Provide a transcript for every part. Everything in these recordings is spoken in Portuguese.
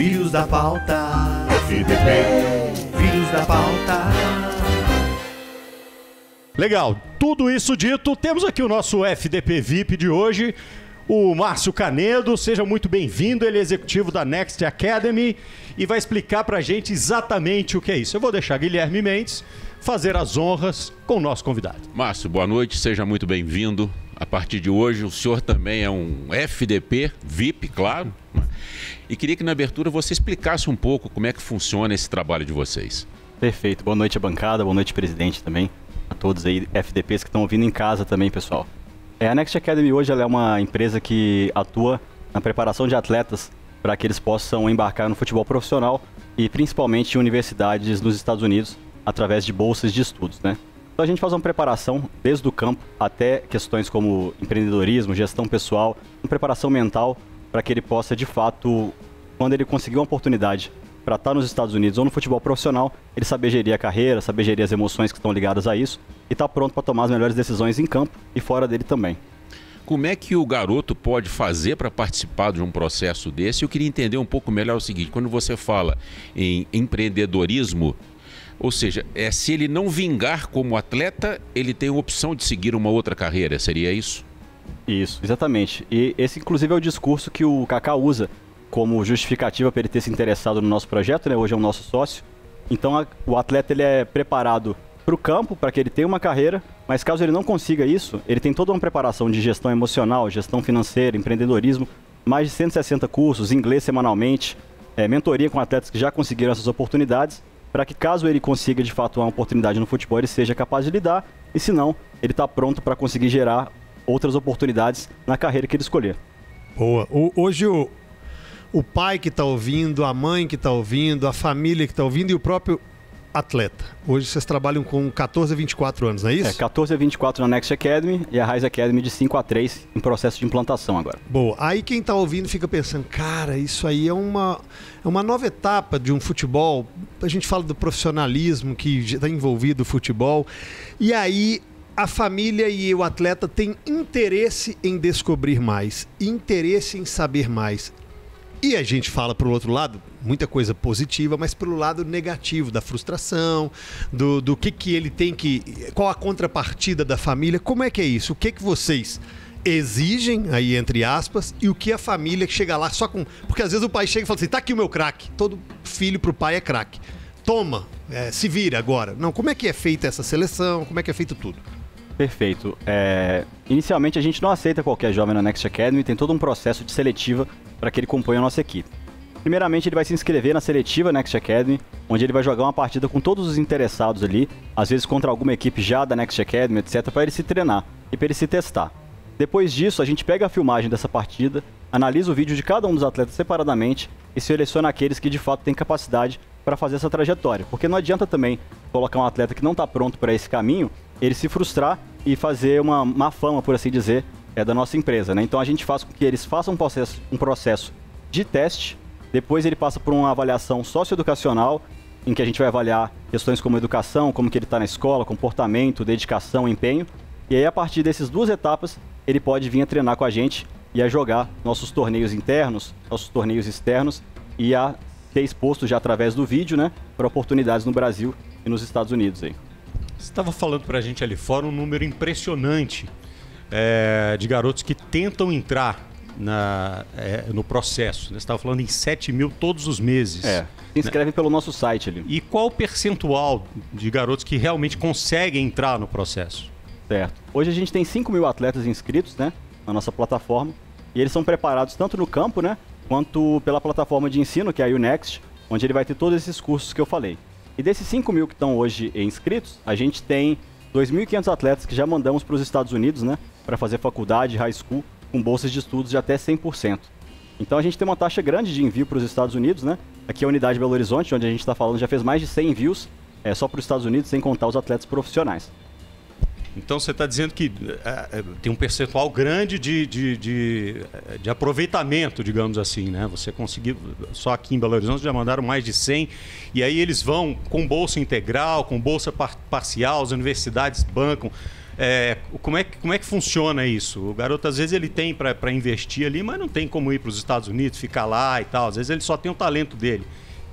Filhos da pauta, FDP, filhos da pauta. Legal, tudo isso dito, temos aqui o nosso FDP VIP de hoje, o Márcio Canedo. Seja muito bem-vindo, ele é executivo da Next Academy e vai explicar pra gente exatamente o que é isso. Eu vou deixar Guilherme Mendes fazer as honras com o nosso convidado. Márcio, boa noite, seja muito bem-vindo. A partir de hoje, o senhor também é um FDP VIP, claro. E queria que na abertura você explicasse um pouco como é que funciona esse trabalho de vocês. Perfeito. Boa noite, a bancada. Boa noite, presidente, também. A todos aí, FDPs que estão ouvindo em casa também, pessoal. A Next Academy hoje ela é uma empresa que atua na preparação de atletas para que eles possam embarcar no futebol profissional e principalmente em universidades nos Estados Unidos através de bolsas de estudos, né? Então a gente faz uma preparação desde o campo até questões como empreendedorismo, gestão pessoal, uma preparação mental para que ele possa, de fato, quando ele conseguir uma oportunidade para estar nos Estados Unidos ou no futebol profissional, ele saber gerir a carreira, saber gerir as emoções que estão ligadas a isso e estar pronto para tomar as melhores decisões em campo e fora dele também. Como é que o garoto pode fazer para participar de um processo desse? Eu queria entender um pouco melhor o seguinte, quando você fala em empreendedorismo, ou seja, se ele não vingar como atleta, ele tem a opção de seguir uma outra carreira, seria isso? Isso, exatamente. E esse inclusive é o discurso que o Kaká usa como justificativa para ele ter se interessado no nosso projeto, né? Hoje é o nosso sócio. Então o atleta ele é preparado para o campo, para que ele tenha uma carreira, mas caso ele não consiga isso, ele tem toda uma preparação de gestão emocional, gestão financeira, empreendedorismo, mais de 160 cursos, inglês semanalmente, mentoria com atletas que já conseguiram essas oportunidades, para que caso ele consiga de fato uma oportunidade no futebol, ele seja capaz de lidar, e se não, ele está pronto para conseguir gerar outras oportunidades na carreira que ele escolher. Boa. Hoje o pai que está ouvindo, a mãe que está ouvindo, a família que está ouvindo e o próprio atleta. Hoje vocês trabalham com 14 a 24 anos, não é isso? 14 a 24 na Next Academy e a Rise Academy de 5 a 3 em processo de implantação agora. Boa. Aí quem está ouvindo fica pensando, cara, isso aí é uma nova etapa de um futebol. A gente fala do profissionalismo que está envolvido o futebol. E aí a família e o atleta têm interesse em descobrir mais, interesse em saber mais. E a gente fala para o outro lado, muita coisa positiva, mas pelo lado negativo, da frustração, do que ele tem que... Qual a contrapartida da família, como é que é isso? O que vocês exigem, aí entre aspas, e o que a família que chega lá só com... Porque às vezes o pai chega e fala assim, tá aqui o meu craque. Todo filho pro pai é craque. Toma, se vira agora. Não, como é que é feita essa seleção? Como é que é feito tudo? Perfeito. Inicialmente a gente não aceita qualquer jovem na Next Academy, tem todo um processo de seletiva para que ele componha a nossa equipe. Primeiramente ele vai se inscrever na seletiva Next Academy, onde ele vai jogar uma partida com todos os interessados ali, às vezes contra alguma equipe já da Next Academy, etc, para ele se treinar e para ele se testar. Depois disso a gente pega a filmagem dessa partida, analisa o vídeo de cada um dos atletas separadamente e seleciona aqueles que de fato têm capacidade para fazer essa trajetória, porque não adianta também colocar um atleta que não está pronto para esse caminho, ele se frustrar e fazer uma má fama, por assim dizer, da nossa empresa, né? Então a gente faz com que eles façam um processo de teste, depois ele passa por uma avaliação socioeducacional, em que a gente vai avaliar questões como educação, como que ele está na escola, comportamento, dedicação, empenho, e aí a partir dessas duas etapas, ele pode vir a treinar com a gente e a jogar nossos torneios internos, nossos torneios externos e a ser exposto já através do vídeo, né, para oportunidades no Brasil e nos Estados Unidos aí. Você estava falando para a gente ali fora um número impressionante de garotos que tentam entrar no processo. Você estava falando em 7 mil todos os meses. Se inscrevem pelo nosso site ali. E qual o percentual de garotos que realmente conseguem entrar no processo? Certo. Hoje a gente tem 5 mil atletas inscritos, né, na nossa plataforma. E eles são preparados tanto no campo, né, quanto pela plataforma de ensino, que é a UNext, onde ele vai ter todos esses cursos que eu falei. E desses 5 mil que estão hoje inscritos, a gente tem 2.500 atletas que já mandamos para os Estados Unidos, né, para fazer faculdade, high school, com bolsas de estudos de até 100%. Então a gente tem uma taxa grande de envio para os Estados Unidos, né? Aqui é a unidade Belo Horizonte, onde a gente está falando, já fez mais de 100 envios só para os Estados Unidos, sem contar os atletas profissionais. Então você está dizendo que tem um percentual grande de aproveitamento, digamos assim, né? Você conseguiu, só aqui em Belo Horizonte já mandaram mais de 100, e aí eles vão com bolsa integral, com bolsa parcial, as universidades bancam. Como é que funciona isso? O garoto, às vezes, ele tem para investir ali, mas não tem como ir para os Estados Unidos, ficar lá e tal. Às vezes ele só tem o talento dele.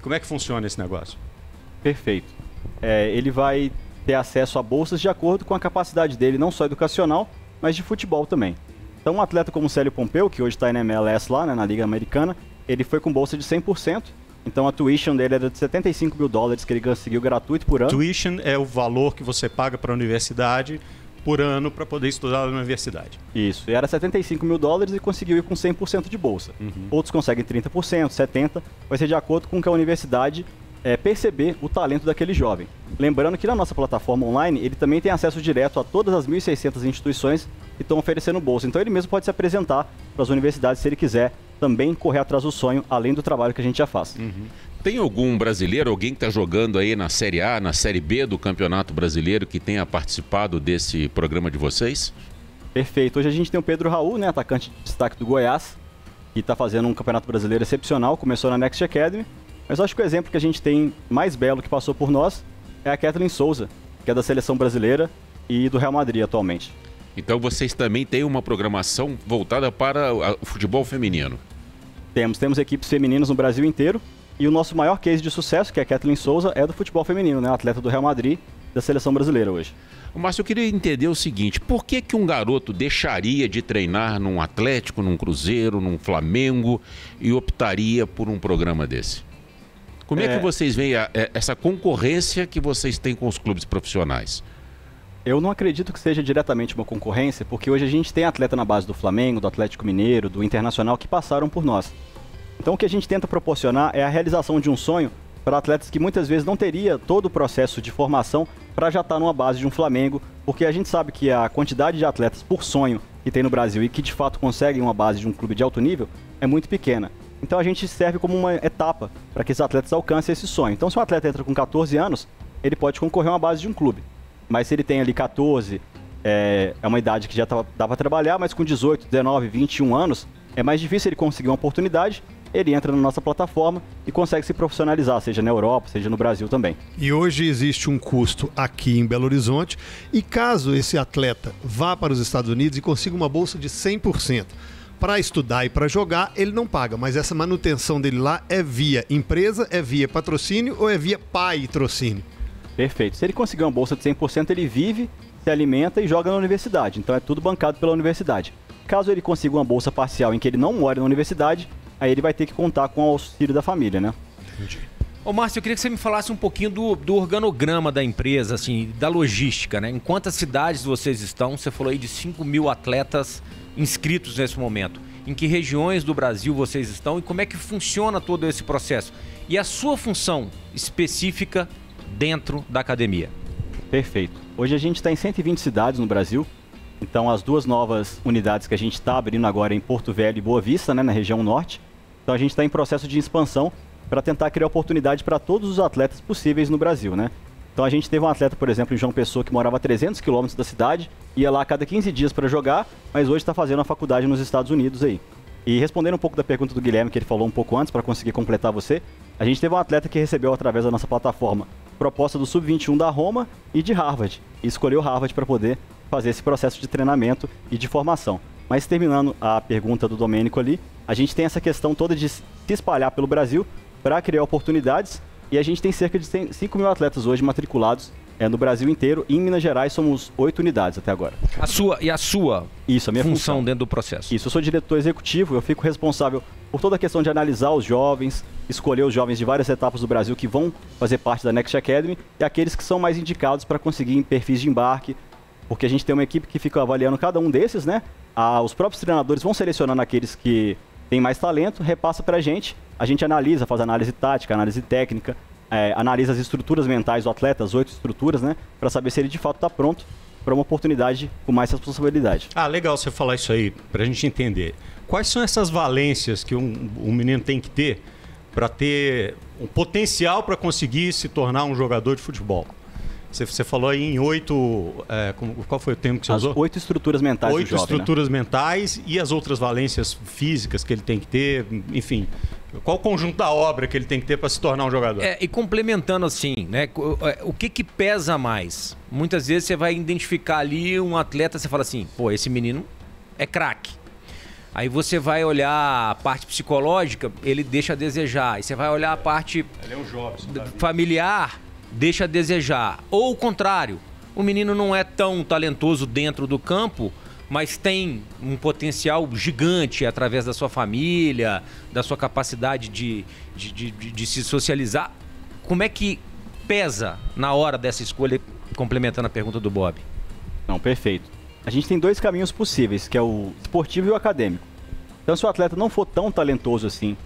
Como é que funciona esse negócio? Perfeito. Ele vai ter acesso a bolsas de acordo com a capacidade dele, não só educacional, mas de futebol também. Então, um atleta como o Célio Pompeu, que hoje está na MLS lá, né, na Liga Americana, ele foi com bolsa de 100%. Então, a tuition dele era de $75 mil que ele conseguiu gratuito por ano. Tuition é o valor que você paga para a universidade por ano para poder estudar na universidade. Isso. E era $75 mil e conseguiu ir com 100% de bolsa. Outros conseguem 30%, 70%. Vai ser de acordo com o que a universidade perceber o talento daquele jovem. Lembrando que na nossa plataforma online, ele também tem acesso direto a todas as 1.600 instituições que estão oferecendo bolsa. Então ele mesmo pode se apresentar para as universidades se ele quiser também correr atrás do sonho, além do trabalho que a gente já faz. Tem algum brasileiro, alguém que está jogando aí na Série A, na Série B do Campeonato Brasileiro que tenha participado desse programa de vocês? Perfeito. Hoje a gente tem o Pedro Raul, né, atacante de destaque do Goiás, que está fazendo um Campeonato Brasileiro excepcional, começou na Next Academy. Mas eu acho que o exemplo que a gente tem mais belo que passou por nós é a Kathleen Souza, que é da Seleção Brasileira e do Real Madrid atualmente. Então vocês também têm uma programação voltada para o futebol feminino? Temos equipes femininas no Brasil inteiro e o nosso maior case de sucesso, que é a Kathleen Souza, é do futebol feminino, né? Atleta do Real Madrid da Seleção Brasileira hoje. Márcio, eu queria entender o seguinte, por que um garoto deixaria de treinar num Atlético, num Cruzeiro, num Flamengo e optaria por um programa desse? Como é que vocês veem essa concorrência que vocês têm com os clubes profissionais? Eu não acredito que seja diretamente uma concorrência, porque hoje a gente tem atleta na base do Flamengo, do Atlético Mineiro, do Internacional, que passaram por nós. Então o que a gente tenta proporcionar é a realização de um sonho para atletas que muitas vezes não teria todo o processo de formação para já estar numa base de um Flamengo, porque a gente sabe que a quantidade de atletas por sonho que tem no Brasil e que de fato conseguem uma base de um clube de alto nível é muito pequena. Então a gente serve como uma etapa para que esses atletas alcancem esse sonho. Então se um atleta entra com 14 anos, ele pode concorrer a uma base de um clube. Mas se ele tem ali 14, é uma idade que já dá para trabalhar, mas com 18, 19, 21 anos, é mais difícil ele conseguir uma oportunidade, ele entra na nossa plataforma e consegue se profissionalizar, seja na Europa, seja no Brasil também. E hoje existe um custo aqui em Belo Horizonte, e caso esse atleta vá para os Estados Unidos e consiga uma bolsa de 100%, para estudar e para jogar, ele não paga, mas essa manutenção dele lá é via empresa, é via patrocínio ou é via patrocínio? Perfeito. Se ele conseguir uma bolsa de 100%, ele vive, se alimenta e joga na universidade. Então é tudo bancado pela universidade. Caso ele consiga uma bolsa parcial em que ele não mora na universidade, aí ele vai ter que contar com o auxílio da família, né? Entendi. Ô Márcio, eu queria que você me falasse um pouquinho do organograma da empresa, assim, da logística, né? Em quantas cidades vocês estão? Você falou aí de 5 mil atletas inscritos nesse momento. Em que regiões do Brasil vocês estão e como é que funciona todo esse processo? E a sua função específica dentro da academia? Perfeito. Hoje a gente está em 120 cidades no Brasil. Então as duas novas unidades que a gente está abrindo agora em Porto Velho e Boa Vista, né, na região norte. Então a gente está em processo de expansão para tentar criar oportunidade para todos os atletas possíveis no Brasil, né? Então a gente teve um atleta, por exemplo, em João Pessoa, que morava a 300 quilômetros da cidade, ia lá a cada 15 dias para jogar, mas hoje está fazendo a faculdade nos Estados Unidos aí. E respondendo um pouco da pergunta do Guilherme, que ele falou um pouco antes, para conseguir completar você, a gente teve um atleta que recebeu através da nossa plataforma proposta do Sub-21 da Roma e de Harvard, e escolheu Harvard para poder fazer esse processo de treinamento e de formação. Mas terminando a pergunta do Domênico ali, a gente tem essa questão toda de se espalhar pelo Brasil para criar oportunidades, e a gente tem cerca de 5 mil atletas hoje matriculados no Brasil inteiro, e em Minas Gerais somos 8 unidades até agora. A sua Isso, a minha função dentro do processo? Isso, eu sou diretor executivo, eu fico responsável por toda a questão de analisar os jovens, escolher os jovens de várias etapas do Brasil que vão fazer parte da Next Academy e aqueles que são mais indicados para conseguir perfis de embarque, porque a gente tem uma equipe que fica avaliando cada um desses, né? Os próprios treinadores vão selecionando aqueles que têm mais talento, repassa para a gente analisa, faz análise tática, análise técnica, analisa as estruturas mentais do atleta, as 8 estruturas, né? Para saber se ele de fato está pronto para uma oportunidade com mais responsabilidade. Ah, legal você falar isso aí, para a gente entender. Quais são essas valências que um menino tem que ter para ter um potencial para conseguir se tornar um jogador de futebol? Você falou aí em 8... qual foi o termo que você usou? As 8 estruturas mentais do jovem, 8 estruturas mentais e as outras valências físicas que ele tem que ter, enfim. Qual o conjunto da obra que ele tem que ter para se tornar um jogador? E complementando assim, né? O que pesa mais? Muitas vezes você vai identificar ali um atleta, você fala assim, pô, esse menino é craque. Aí você vai olhar a parte psicológica, ele deixa a desejar. Aí você vai olhar a parte familiar, deixa a desejar. Ou o contrário, o menino não é tão talentoso dentro do campo, mas tem um potencial gigante através da sua família, da sua capacidade de se socializar. Como é que pesa na hora dessa escolha, complementando a pergunta do Bob? Não, perfeito. A gente tem 2 caminhos possíveis, que é o esportivo e o acadêmico. Então, se o atleta não for tão talentoso assim,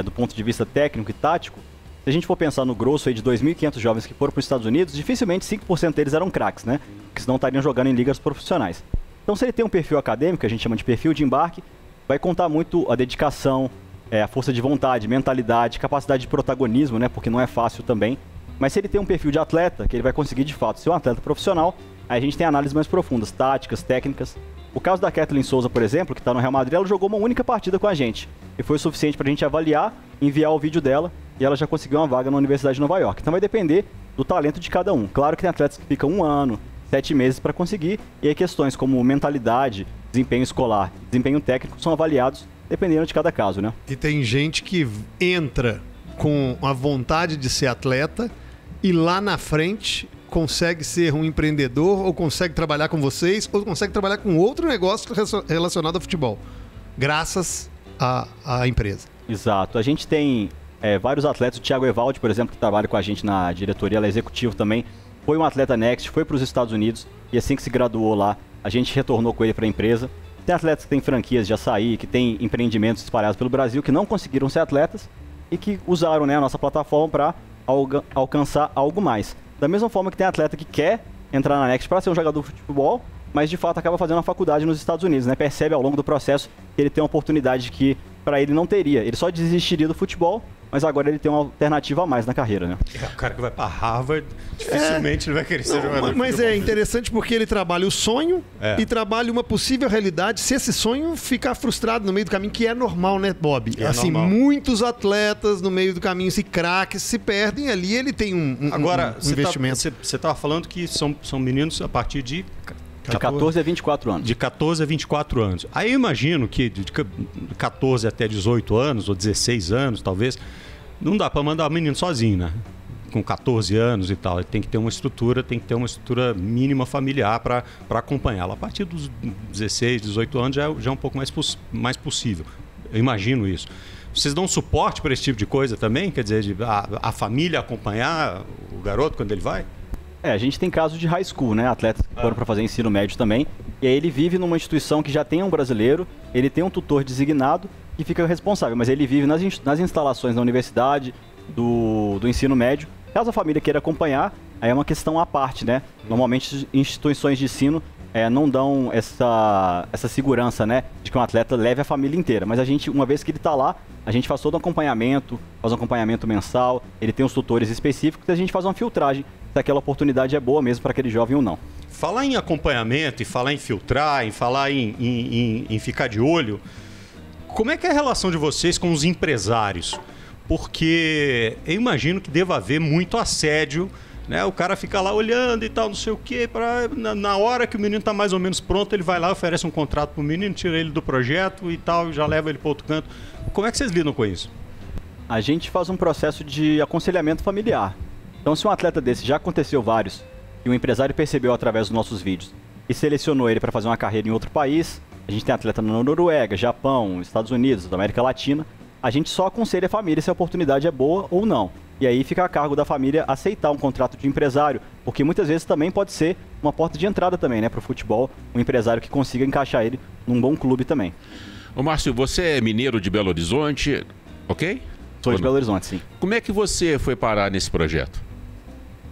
do ponto de vista técnico e tático, se a gente for pensar no grosso aí de 2.500 jovens que foram para os Estados Unidos, dificilmente 5% deles eram craques, né? Porque senão estariam jogando em ligas profissionais. Então, se ele tem um perfil acadêmico, que a gente chama de perfil de embarque, vai contar muito a dedicação, a força de vontade, mentalidade, capacidade de protagonismo, né? Porque não é fácil também. Mas se ele tem um perfil de atleta, que ele vai conseguir de fato ser um atleta profissional, aí a gente tem análises mais profundas, táticas, técnicas. O caso da Kathleen Souza, por exemplo, que está no Real Madrid, ela jogou uma única partida com a gente. E foi o suficiente para a gente avaliar, enviar o vídeo dela, e ela já conseguiu uma vaga na Universidade de Nova York. Então vai depender do talento de cada um. Claro que tem atletas que ficam 1 ano, 7 meses para conseguir, e aí questões como mentalidade, desempenho escolar, desempenho técnico são avaliados dependendo de cada caso, né? E tem gente que entra com a vontade de ser atleta e lá na frente consegue ser um empreendedor, ou consegue trabalhar com vocês, ou consegue trabalhar com outro negócio relacionado ao futebol, graças à empresa. Exato. A gente tem vários atletas, o Thiago Evaldi, por exemplo, que trabalha com a gente na diretoria, ela é executivo também, foi um atleta Next, foi para os Estados Unidos, e assim que se graduou lá, a gente retornou com ele para a empresa. Tem atletas que têm franquias de açaí, que têm empreendimentos espalhados pelo Brasil, que não conseguiram ser atletas e que usaram, né, a nossa plataforma para alcançar algo mais. Da mesma forma que tem atleta que quer entrar na Next para ser um jogador de futebol, mas de fato acaba fazendo uma faculdade nos Estados Unidos, né? Percebe ao longo do processo que ele tem uma oportunidade que para ele não teria. Ele só desistiria do futebol, mas agora ele tem uma alternativa a mais na carreira, né? O cara que vai para Harvard, dificilmente ele vai querer ser jogador. Mas é interessante porque ele trabalha o sonho e trabalha uma possível realidade. Se esse sonho ficar frustrado no meio do caminho, que é normal, né, Bob? É assim, normal. Muitos atletas no meio do caminho se craques, se perdem ali, ele tem um investimento. Você estava falando que são meninos a partir de 14 a 24 anos. De 14 a 24 anos. Aí eu imagino que de 14 até 18 anos, ou 16 anos, talvez, não dá para mandar o menino sozinho, né? Com 14 anos e tal. Ele tem que ter uma estrutura, mínima familiar para acompanhá-lo. A partir dos 16, 18 anos já é um pouco mais possível. Eu imagino isso. Vocês dão suporte para esse tipo de coisa também? Quer dizer, a família acompanhar o garoto quando ele vai? A gente tem casos de high school, né? Atletas que foram para fazer ensino médio também. E aí ele vive numa instituição que já tem um brasileiro, ele tem um tutor designado que fica responsável, mas ele vive nas instalações da universidade, do ensino médio. Caso a família queira acompanhar, aí é uma questão à parte, né? Normalmente instituições de ensino não dão essa segurança, né? De que um atleta leve a família inteira. Mas a gente, uma vez que ele está lá, a gente faz todo um acompanhamento, faz um acompanhamento mensal, ele tem os tutores específicos e a gente faz uma filtragem se aquela oportunidade é boa mesmo para aquele jovem ou não. Falar em acompanhamento, e falar em filtrar, em falar em ficar de olho, como é que é a relação de vocês com os empresários? Porque eu imagino que deva haver muito assédio, né? O cara fica lá olhando e tal, não sei o quê, na hora que o menino está mais ou menos pronto, ele vai lá, oferece um contrato para o menino, tira ele do projeto e tal, e já leva ele para outro canto. Como é que vocês lidam com isso? A gente faz um processo de aconselhamento familiar. Então, se um atleta desse, já aconteceu vários, e o empresário percebeu através dos nossos vídeos e selecionou ele para fazer uma carreira em outro país, a gente tem atleta na Noruega, Japão, Estados Unidos, da América Latina, a gente só aconselha a família se a oportunidade é boa ou não. E aí fica a cargo da família aceitar um contrato de empresário, porque muitas vezes também pode ser uma porta de entrada também, né, para o futebol, um empresário que consiga encaixar ele num bom clube também. Ô Márcio, você é mineiro de Belo Horizonte, ok? Sou de Belo Horizonte, sim. Como é que você foi parar nesse projeto?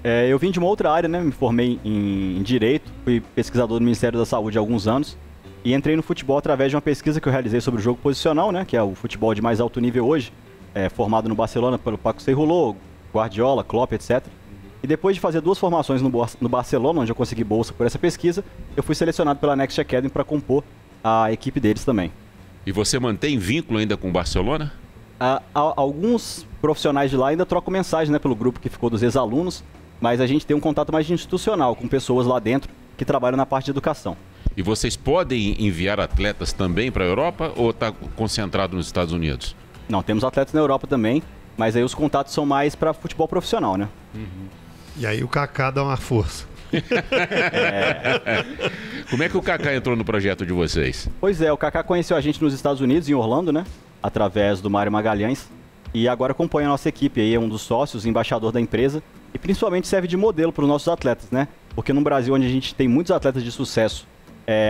Eu vim de uma outra área, né? Me formei em Direito, fui pesquisador do Ministério da Saúde há alguns anos e entrei no futebol através de uma pesquisa que eu realizei sobre o jogo posicional, né? Que é o futebol de mais alto nível hoje, formado no Barcelona pelo Paco Serrullo, Guardiola, Klopp, etc. E depois de fazer 2 formações no Barcelona, onde eu consegui bolsa por essa pesquisa, eu fui selecionado pela Next Academy para compor a equipe deles também. E você mantém vínculo ainda com o Barcelona? Alguns profissionais de lá ainda trocam mensagem, né, pelo grupo que ficou dos ex-alunos, mas a gente tem um contato mais institucional com pessoas lá dentro que trabalham na parte de educação. E vocês podem enviar atletas também para a Europa ou está concentrado nos Estados Unidos? Não, temos atletas na Europa também, mas aí os contatos são mais para futebol profissional, né? E aí o Kaká dá uma força. Como é que o Kaká entrou no projeto de vocês? Pois é, o Kaká conheceu a gente nos Estados Unidos, em Orlando, né? Através do Mário Magalhães. E agora acompanha a nossa equipe aí, é um dos sócios, embaixador da empresa. E principalmente serve de modelo para os nossos atletas, né? Porque no Brasil, onde a gente tem muitos atletas de sucesso,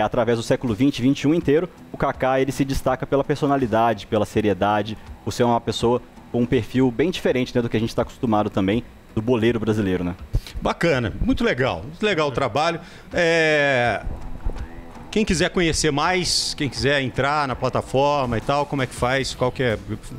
através do século XX, XXI inteiro, o Kaká ele se destaca pela personalidade, pela seriedade, por ser uma pessoa com um perfil bem diferente, né, do que a gente está acostumado também, do boleiro brasileiro, né? Bacana, muito legal o trabalho. Quem quiser conhecer mais, quem quiser entrar na plataforma e tal, como é que faz?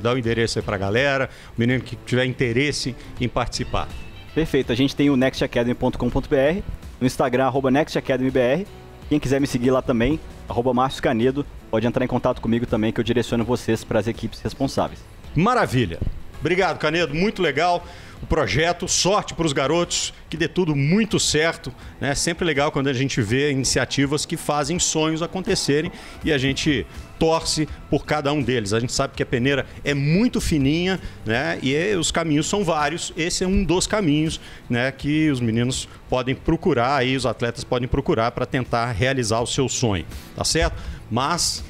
Dá o endereço aí pra galera, o menino que tiver interesse em participar. Perfeito, a gente tem o nextacademy.com.br, no Instagram, @nextacademybr. Quem quiser me seguir lá também, @Márcio Canedo, pode entrar em contato comigo também, que eu direciono vocês para as equipes responsáveis. Maravilha. Obrigado, Canedo. Muito legal o projeto. Sorte para os garotos, que dê tudo muito certo, né? Sempre legal quando a gente vê iniciativas que fazem sonhos acontecerem e a gente torce por cada um deles. A gente sabe que a peneira é muito fininha, né? E os caminhos são vários. Esse é um dos caminhos, né, que os meninos podem procurar, aí os atletas podem procurar para tentar realizar o seu sonho, tá certo? Mas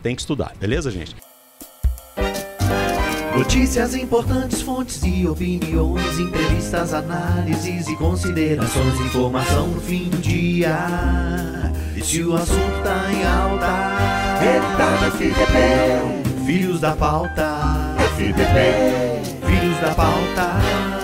tem que estudar, beleza, gente? Notícias importantes, fontes e opiniões, entrevistas, análises e considerações, informação no fim do dia. E se o assunto tá em alta, ele tá na FDP, Filhos da Pauta, FDP, Filhos da Pauta.